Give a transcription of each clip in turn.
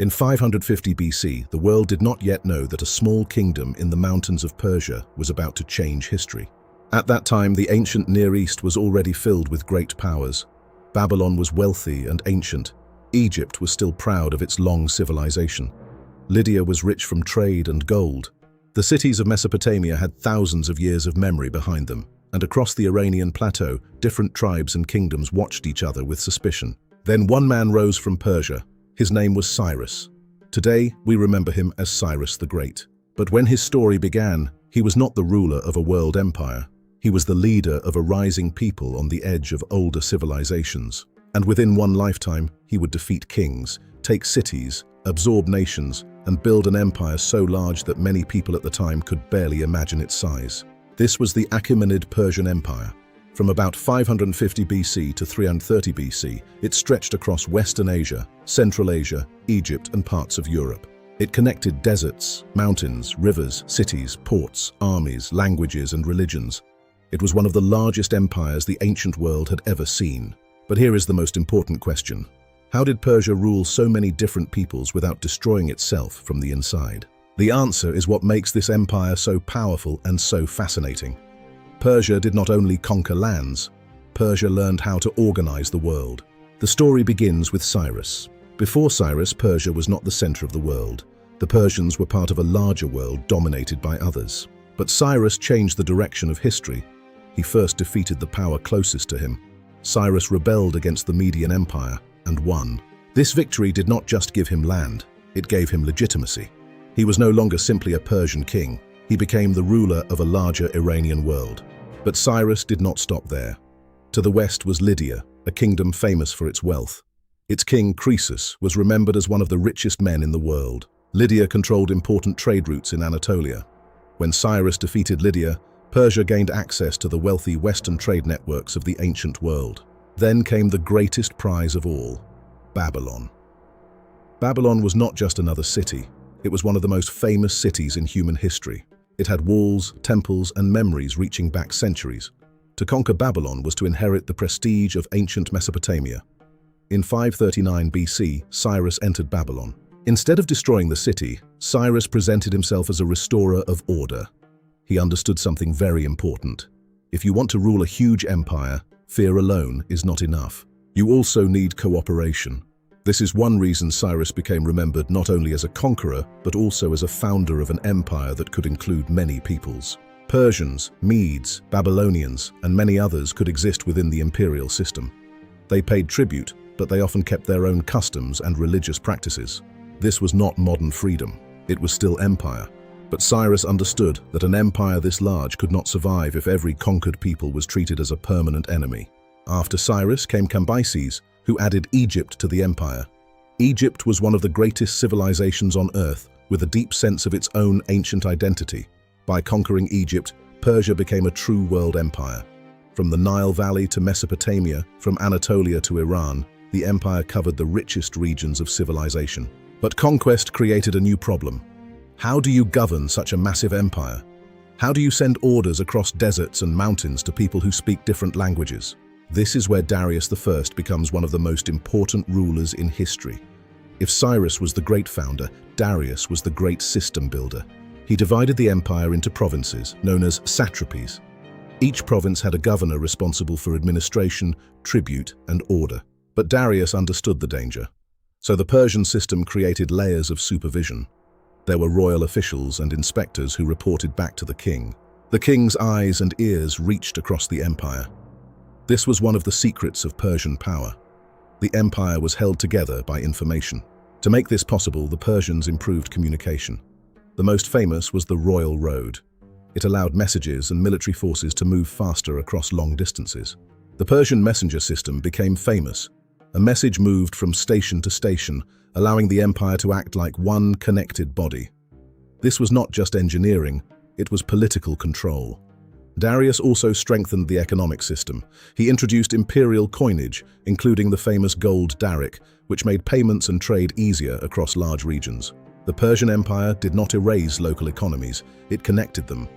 In 550 BC, the world did not yet know that a small kingdom in the mountains of Persia was about to change history. At that time, the ancient Near East was already filled with great powers. Babylon was wealthy and ancient. Egypt was still proud of its long civilization. Lydia was rich from trade and gold. The cities of Mesopotamia had thousands of years of memory behind them, and across the Iranian plateau, different tribes and kingdoms watched each other with suspicion. Then one man rose from Persia. His name was Cyrus. Today, we remember him as Cyrus the Great. But when his story began, he was not the ruler of a world empire. He was the leader of a rising people on the edge of older civilizations. And within one lifetime, he would defeat kings, take cities, absorb nations, and build an empire so large that many people at the time could barely imagine its size. This was the Achaemenid Persian Empire. From about 550 BC to 330 BC, it stretched across Western Asia, Central Asia, Egypt, and parts of Europe. It connected deserts, mountains, rivers, cities, ports, armies, languages, and religions. It was one of the largest empires the ancient world had ever seen. But here is the most important question. How did Persia rule so many different peoples without destroying itself from the inside? The answer is what makes this empire so powerful and so fascinating. Persia did not only conquer lands, Persia learned how to organize the world. The story begins with Cyrus. Before Cyrus, Persia was not the center of the world. The Persians were part of a larger world dominated by others. But Cyrus changed the direction of history. He first defeated the power closest to him. Cyrus rebelled against the Median Empire and won. This victory did not just give him land, it gave him legitimacy. He was no longer simply a Persian king. He became the ruler of a larger Iranian world. But Cyrus did not stop there. To the west was Lydia, a kingdom famous for its wealth. Its king, Croesus, was remembered as one of the richest men in the world. Lydia controlled important trade routes in Anatolia. When Cyrus defeated Lydia, Persia gained access to the wealthy Western trade networks of the ancient world. Then came the greatest prize of all, Babylon. Babylon was not just another city. It was one of the most famous cities in human history. It had walls, temples, and memories reaching back centuries. To conquer Babylon was to inherit the prestige of ancient Mesopotamia. In 539 BC, Cyrus entered Babylon. Instead of destroying the city, Cyrus presented himself as a restorer of order. He understood something very important. If you want to rule a huge empire, fear alone is not enough. You also need cooperation. This is one reason Cyrus became remembered not only as a conqueror, but also as a founder of an empire that could include many peoples. Persians, Medes, Babylonians, and many others could exist within the imperial system. They paid tribute, but they often kept their own customs and religious practices. This was not modern freedom. It was still empire. But Cyrus understood that an empire this large could not survive if every conquered people was treated as a permanent enemy. After Cyrus came Cambyses, who added Egypt to the empire. Egypt was one of the greatest civilizations on earth, with a deep sense of its own ancient identity. By conquering Egypt, Persia became a true world empire. From the Nile Valley to Mesopotamia, from Anatolia to Iran, the empire covered the richest regions of civilization. But conquest created a new problem. How do you govern such a massive empire? How do you send orders across deserts and mountains to people who speak different languages? This is where Darius I becomes one of the most important rulers in history. If Cyrus was the great founder, Darius was the great system builder. He divided the empire into provinces, known as satrapies. Each province had a governor responsible for administration, tribute, and order. But Darius understood the danger. So the Persian system created layers of supervision. There were royal officials and inspectors who reported back to the king. The king's eyes and ears reached across the empire. This was one of the secrets of Persian power. The empire was held together by information. To make this possible, the Persians improved communication. The most famous was the Royal Road. It allowed messages and military forces to move faster across long distances. The Persian messenger system became famous. A message moved from station to station, allowing the empire to act like one connected body. This was not just engineering, it was political control. Darius also strengthened the economic system. He introduced imperial coinage, including the famous gold daric, which made payments and trade easier across large regions. The Persian Empire did not erase local economies, it connected them.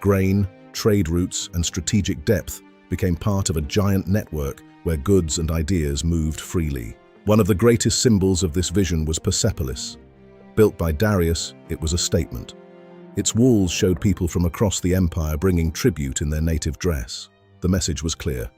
Grain, trade routes, and strategic depth became part of a giant network where goods and ideas moved freely. One of the greatest symbols of this vision was Persepolis. Built by Darius, it was a statement. Its walls showed people from across the empire bringing tribute in their native dress. The message was clear.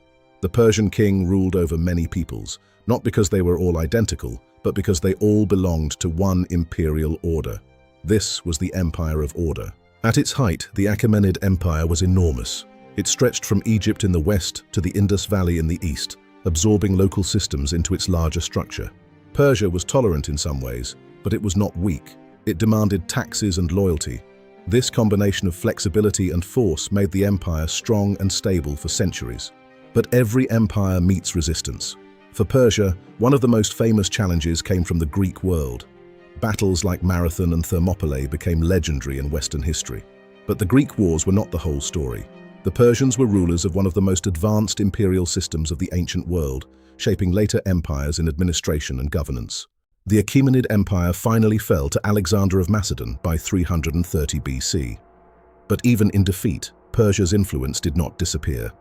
The Persian king ruled over many peoples, not because they were all identical, but because they all belonged to one imperial order. This was the Empire of Order. At its height, the Achaemenid Empire was enormous. It stretched from Egypt in the west to the Indus Valley in the east, absorbing local systems into its larger structure. Persia was tolerant in some ways, but it was not weak. It demanded taxes and loyalty. This combination of flexibility and force made the empire strong and stable for centuries. But every empire meets resistance. For Persia, one of the most famous challenges came from the Greek world. Battles like Marathon and Thermopylae became legendary in Western history. But the Greek wars were not the whole story. The Persians were rulers of one of the most advanced imperial systems of the ancient world, shaping later empires in administration and governance. The Achaemenid Empire finally fell to Alexander of Macedon by 330 BC. But even in defeat, Persia's influence did not disappear.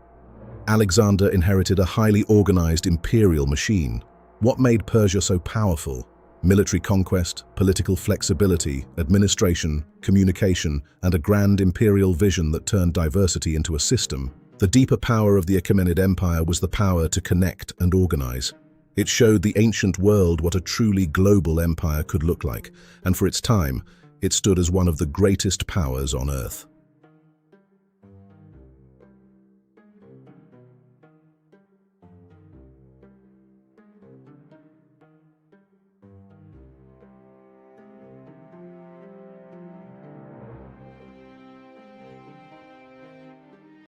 Alexander inherited a highly organized imperial machine. What made Persia so powerful? Military conquest, political flexibility, administration, communication, and a grand imperial vision that turned diversity into a system. The deeper power of the Achaemenid Empire was the power to connect and organize. It showed the ancient world what a truly global empire could look like, and for its time, it stood as one of the greatest powers on Earth.